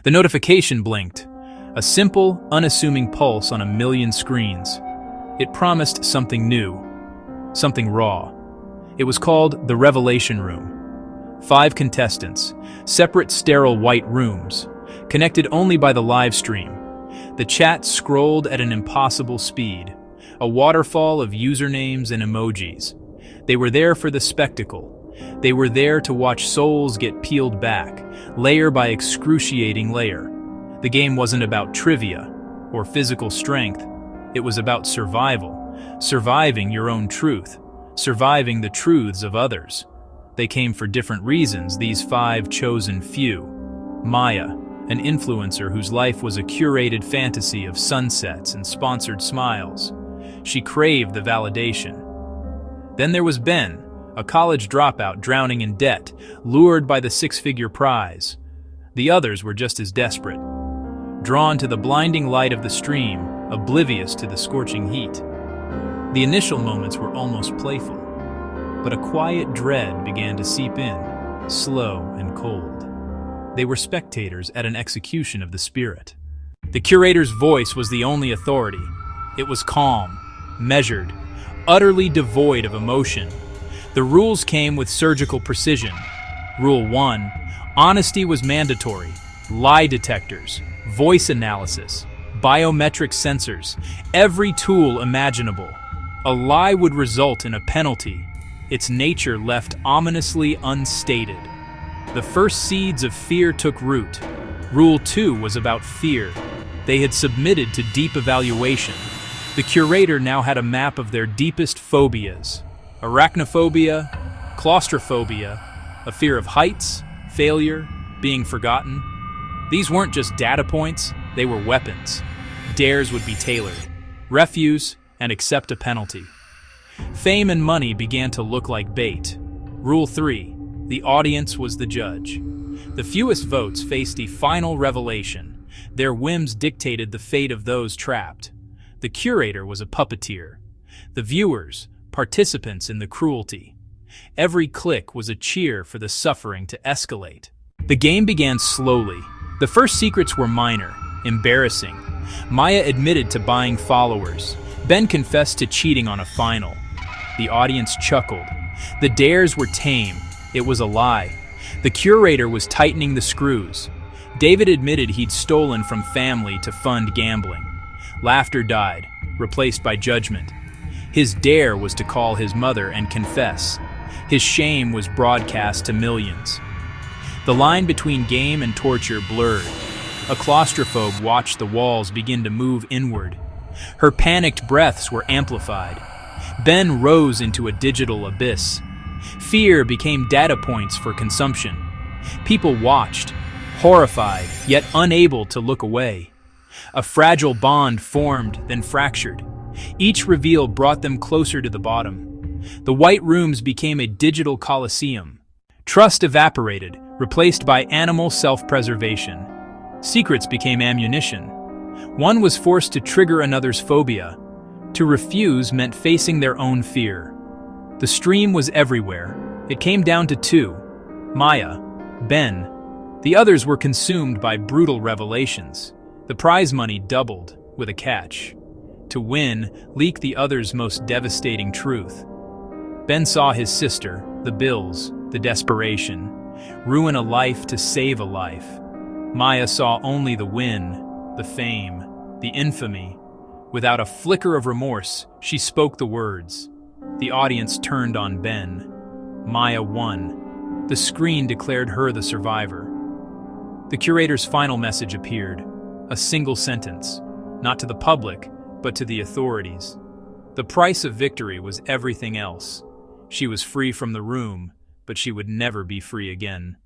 The notification blinked, a simple, unassuming pulse on a million screens. It promised something new, something raw. It was called the Revelation Room. 5 contestants, separate sterile white rooms, connected only by the live stream. The chat scrolled at an impossible speed, a waterfall of usernames and emojis. They were there for the spectacle. They were there to watch souls get peeled back, layer by excruciating layer. The game wasn't about trivia or physical strength. It was about survival, surviving your own truth, surviving the truths of others. They came for different reasons, these 5 chosen few. Maya, an influencer whose life was a curated fantasy of sunsets and sponsored smiles. She craved the validation. Then there was Ben, a college dropout drowning in debt, lured by the 6-figure prize. The others were just as desperate, drawn to the blinding light of the stream, oblivious to the scorching heat. The initial moments were almost playful, but a quiet dread began to seep in, slow and cold. They were spectators at an execution of the spirit. The curator's voice was the only authority. It was calm, measured, utterly devoid of emotion. The rules came with surgical precision. Rule 1, honesty was mandatory. Lie detectors, voice analysis, biometric sensors, every tool imaginable. A lie would result in a penalty, its nature left ominously unstated. The first seeds of fear took root. Rule 2 was about fear. They had submitted to deep evaluation. The curator now had a map of their deepest phobias. Arachnophobia, claustrophobia, a fear of heights, failure, being forgotten. These weren't just data points, they were weapons. Dares would be tailored, refuse, and accept a penalty. Fame and money began to look like bait. Rule 3, the audience was the judge. The fewest votes faced a final revelation. Their whims dictated the fate of those trapped. The curator was a puppeteer. The viewers, participants in the cruelty. Every click was a cheer for the suffering to escalate. The game began slowly. The first secrets were minor, embarrassing. Maya admitted to buying followers. Ben confessed to cheating on a final. The audience chuckled. The dares were tame. It was a lie. The curator was tightening the screws. David admitted he'd stolen from family to fund gambling. Laughter died, replaced by judgment. His dare was to call his mother and confess. His shame was broadcast to millions. The line between game and torture blurred. A claustrophobe watched the walls begin to move inward. Her panicked breaths were amplified. Ben rose into a digital abyss. Fear became data points for consumption. People watched, horrified, yet unable to look away. A fragile bond formed, then fractured. Each reveal brought them closer to the bottom. The white rooms became a digital coliseum. Trust evaporated, replaced by animal self-preservation. Secrets became ammunition. One was forced to trigger another's phobia. To refuse meant facing their own fear. The stream was everywhere. It came down to 2. Maya, Ben. The others were consumed by brutal revelations. The prize money doubled, with a catch. To win, leak the other's most devastating truth. Ben saw his sister, the bills, the desperation, ruin a life to save a life. Maya saw only the win, the fame, the infamy. Without a flicker of remorse, she spoke the words. The audience turned on Ben. Maya won. The screen declared her the survivor. The curator's final message appeared. A single sentence, not to the public, but to the authorities. The price of victory was everything else. She was free from the room, but she would never be free again.